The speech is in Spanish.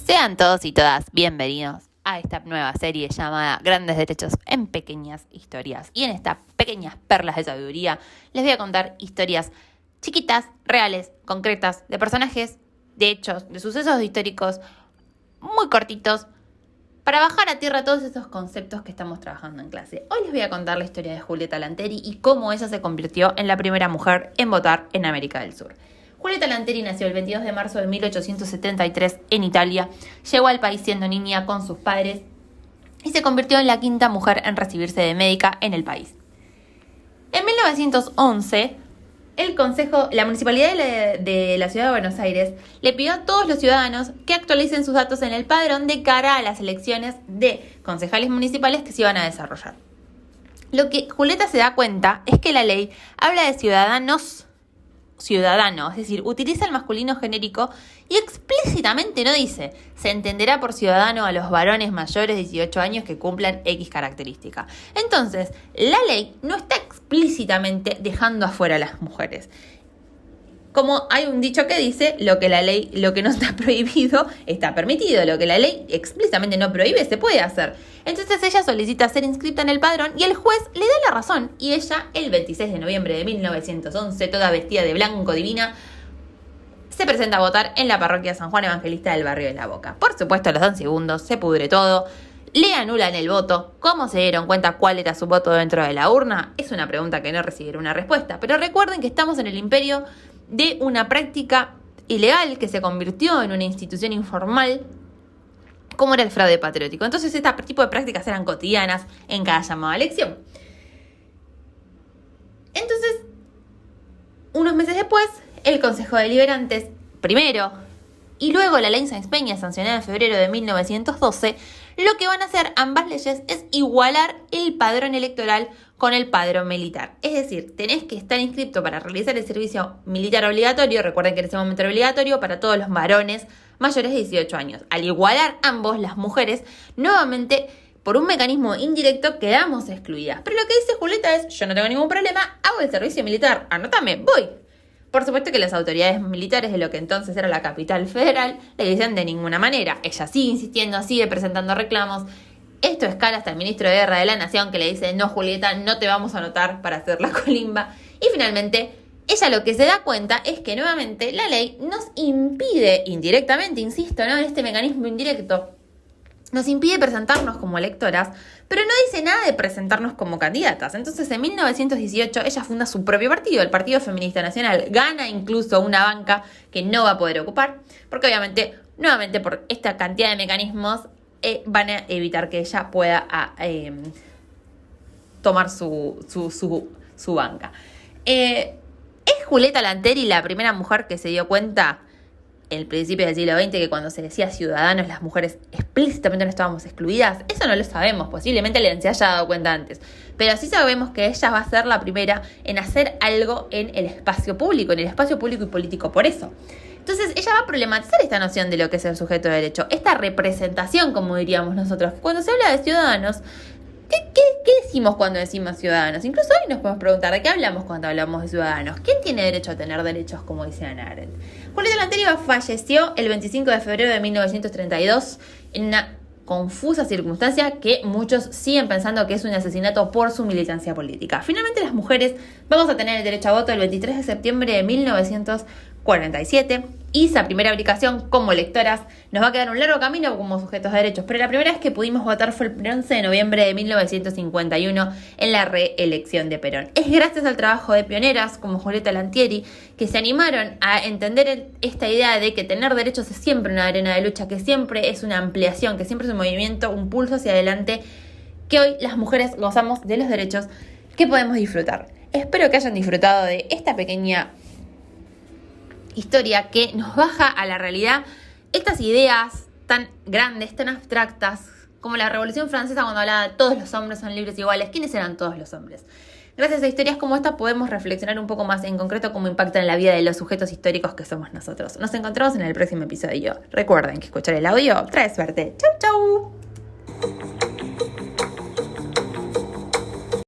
Sean todos y todas bienvenidos a esta nueva serie llamada Grandes Derechos en Pequeñas Historias. Y en estas pequeñas perlas de sabiduría les voy a contar historias chiquitas, reales, concretas, de personajes, de hechos, de sucesos históricos muy cortitos, para bajar a tierra todos esos conceptos que estamos trabajando en clase. Hoy les voy a contar la historia de Julieta Lanteri y cómo ella se convirtió en la primera mujer en votar en América del Sur. Julieta Lanteri nació el 22 de marzo de 1873 en Italia, llegó al país siendo niña con sus padres y se convirtió en la quinta mujer en recibirse de médica en el país. En 1911, la Municipalidad de la Ciudad de Buenos Aires le pidió a todos los ciudadanos que actualicen sus datos en el padrón de cara a las elecciones de concejales municipales que se iban a desarrollar. Lo que Julieta se da cuenta es que la ley habla de ciudadano, es decir, utiliza el masculino genérico y explícitamente no dice, se entenderá por ciudadano a los varones mayores de 18 años que cumplan X característica. Entonces, la ley no está explícitamente dejando afuera a las mujeres. Como hay un dicho que dice, lo que no está prohibido está permitido, lo que la ley explícitamente no prohíbe se puede hacer. Entonces ella solicita ser inscrita en el padrón y el juez le da la razón. Y ella, el 26 de noviembre de 1911, toda vestida de blanco divina, se presenta a votar en la parroquia San Juan Evangelista del barrio de La Boca. Por supuesto, a los 2 segundos se pudre todo. Le anulan el voto. ¿Cómo se dieron cuenta cuál era su voto dentro de la urna? Es una pregunta que no recibirá una respuesta. Pero recuerden que estamos en el imperio de una práctica ilegal que se convirtió en una institución informal, como era el fraude patriótico. Entonces, este tipo de prácticas eran cotidianas en cada llamada a elección. Entonces, unos meses después, el Consejo de Deliberantes, primero, y luego la ley Sáenz-Peña, sancionada en febrero de 1912, lo que van a hacer ambas leyes es igualar el padrón electoral con el padrón militar. Es decir, tenés que estar inscrito para realizar el servicio militar obligatorio. Recuerden que en ese momento era obligatorio para todos los varones mayores de 18 años. Al igualar ambos, las mujeres, nuevamente, por un mecanismo indirecto, quedamos excluidas. Pero lo que dice Julieta es, yo no tengo ningún problema, hago el servicio militar, anótame, voy. Por supuesto que las autoridades militares de lo que entonces era la capital federal le dicen de ninguna manera. Ella sigue insistiendo, sigue presentando reclamos. Esto escala hasta el ministro de Guerra de la Nación que le dice, no Julieta, no te vamos a anotar para hacer la colimba. Y finalmente, ella lo que se da cuenta es que nuevamente la ley nos impide, indirectamente, insisto, ¿no?, en este mecanismo indirecto, nos impide presentarnos como electoras, pero no dice nada de presentarnos como candidatas. Entonces, en 1918, ella funda su propio partido, el Partido Feminista Nacional. Gana incluso una banca que no va a poder ocupar, porque obviamente, nuevamente, por esta cantidad de mecanismos, van a evitar que ella pueda tomar su banca. ¿Es Julieta Lanteri la primera mujer que se dio cuenta en el principio del siglo XX que cuando se decía ciudadanos las mujeres explícitamente no estábamos excluidas? Eso no lo sabemos, posiblemente le se haya dado cuenta antes, pero sí sabemos que ella va a ser la primera en hacer algo en el espacio público y político por eso. Entonces ella va a problematizar esta noción de lo que es el sujeto de derecho, esta representación, como diríamos nosotros. Cuando se habla de ciudadanos, ¿Qué decimos cuando decimos ciudadanos? Incluso hoy nos podemos preguntar de qué hablamos cuando hablamos de ciudadanos. ¿Quién tiene derecho a tener derechos, como dice Hannah Arendt? Julieta Lanteri falleció el 25 de febrero de 1932 en una confusa circunstancia que muchos siguen pensando que es un asesinato por su militancia política. Finalmente, las mujeres vamos a tener el derecho a voto el 23 de septiembre de 1947 y esa primera aplicación como electoras nos va a quedar un largo camino como sujetos de derechos, pero la primera vez que pudimos votar fue el 11 de noviembre de 1951 en la reelección de Perón. Es gracias al trabajo de pioneras como Julieta Lanteri que se animaron a entender esta idea de que tener derechos es siempre una arena de lucha, que siempre es una ampliación, que siempre es un movimiento, un pulso hacia adelante, que hoy las mujeres gozamos de los derechos que podemos disfrutar. Espero que hayan disfrutado de esta pequeña historia que nos baja a la realidad estas ideas tan grandes, tan abstractas, como la Revolución Francesa cuando hablaba de todos los hombres son libres e iguales. ¿Quiénes eran todos los hombres? Gracias a historias como esta podemos reflexionar un poco más en concreto cómo impactan la vida de los sujetos históricos que somos nosotros. Nos encontramos en el próximo episodio. Recuerden que escuchar el audio trae suerte. ¡Chau, chau!